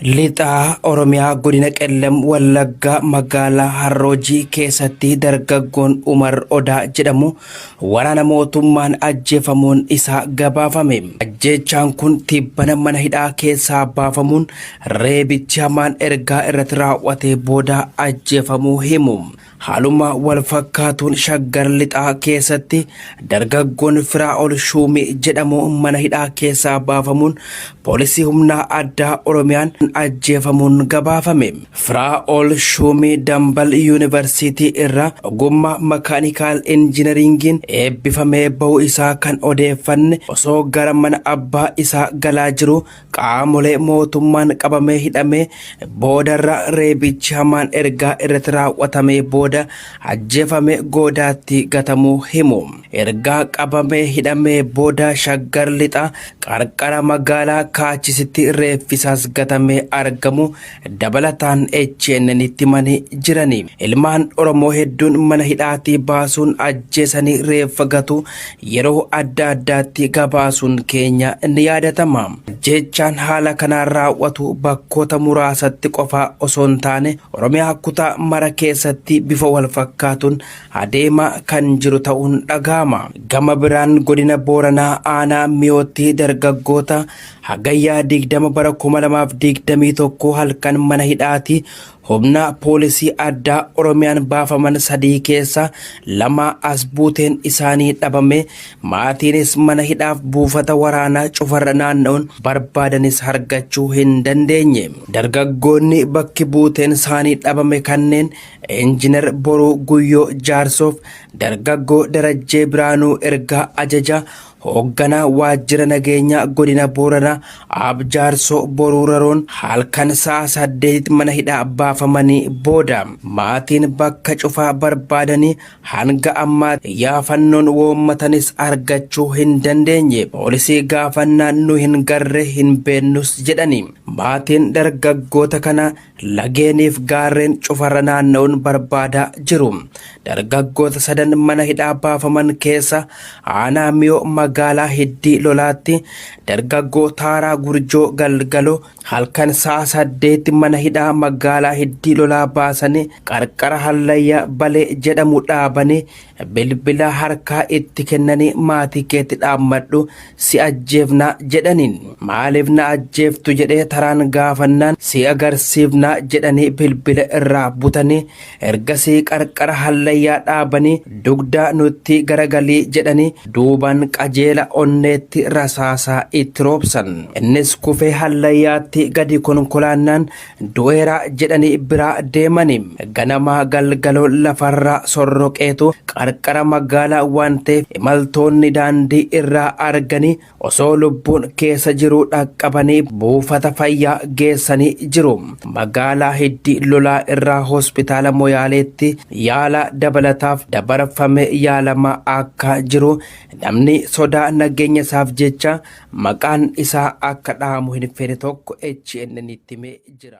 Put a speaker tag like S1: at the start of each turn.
S1: Lixaa Oromiyaa godina Qellem Wallaggaa magaalaa Harroojii keessatti dargaggoon Umar Odaa jedhamu waraana mootummaan ajjeefamuun isaa gabaafame. Ajjeechaan kun tibbana mana hidhaa keessaa baafamuun reebichi hamaan ergaa irratti raawwatee booda ajjeefamuu himu. Haaluma wal fakkaatuun Shaggar Lixaa keessatti dargaggoon Firaa'ol Shuumii jedhamu mana hidhaa keessaa baafamuun poolisii humnaa addaa Oromiyaan ajjeefamuun gabaafame. Firaa'ol Shuumii Dambal Yuunivarsiitii irraa ogummaa makaanikaal injiinaringiin eebbifamee bahuu isaa kan odeeffanne osoo gara mana abbaa isaa galaa jiru qaamolee mootummaan qabamee hidhamee boodarra reebichi hamaan ergaa irratti raawwatamee booda ajjeefame goodaatti gatamuu himu. Ergaa qabamee hidhamee booda Shaggar Lixaa qarqara magaalaa Kaachisitti reeffisaas gatamee argamu dabalataan HNNitti manii jirani. Ilmaan Oromoo hedduun mana hidhaatii baasuun ajjeesanii reeffa gatu yeroo adda addaatti gabaasuun keenya ni yaadatama. Jechaan haala kanaan raawwatu bakkoota muraasatti qofaa osoo hin taane Oromiyaa kutaa mara keessatti bifa wal fakkaatuun adeema kan jiru ta'uun dhaga'ama. Gama biraan godina Booranaa aanaa Mi'ootti dargaggoota hagayyaa 20 bara 2021 halkan mana hidhaati humna poolisii addaa Oromiyaan baafaman 3 keessa 2 as buuteen isaanii dhabame. Maatiinis mana hidhaaf buufata waraanaa cufarra naanna'uun barbaadanis argachuu hin dandeenye. Dargaggoonni bakki buuteen isaanii dhabame kanneen Injiinar Boruu Guyyoo Jaarsoof dargaggoo Darajjee Biraanuu ergaa ajaja hoogganaa waajjira nageenyaa godina Booranaa Abjaarsoo Boruuraroon halkan sa'a 8 mana hidhaa baafamanii booda maatiin bakka cufaa barbaadanii hanga ammaa yaafannoon woommatanis argachuu hin dandeenye. Poolisii gaafannaan nu hin garre hin beennus jedhani. Maatiin dargaggoota kana lageeniif gaarreen cufarra naanna'uun barbaadaa jiru. Dargaggoota 3 mana hidhaa baafaman keessa aanaa Miyoo magaalaa Hiddii Lolaatti dargaggoo Taaraa Gurjoo Galgaloo halkan sa'a 8 mana hidhaa magaalaa Hiddii Lolaa baasanii qarqara hallayyaa Balee jedhamu dhaabanii bilbila harkaa itti kennanii maatii keetti dhaammadhu si ajjeefnaa jedhaniin. Maaliif na ajjeeftu jedhee taraan gaafannaan si agarsiifnaa jedhanii bilbila irraa butanii ergasii qarqara hallayyaa dhaabanii dugda nutti garagalii jedhanii duubaan qajeela onneetti rasaasaa itti roobsan. Innis kufee hallayyaatti gadi konkolaannaan du'eera jedhanii biraa deemani. Ganamaa galgaloo lafarraa sorroqeetu qarqara magaalaa waan ta'eef imaltoonni daandii irraa arganii osoo lubbuun keessa jiru dhaqqabanii buufata fayyaa geessanii jiru. Magaalaa Hiddii Lolaa irraa hospitaala Moyaaleetti yaala dabalataaf dabarfame yaalamaa akka jiru namni sodaa nageenya isaaf jecha maqaan isaa akka dhaamu hin fedhe tokko HNNitti himee jira.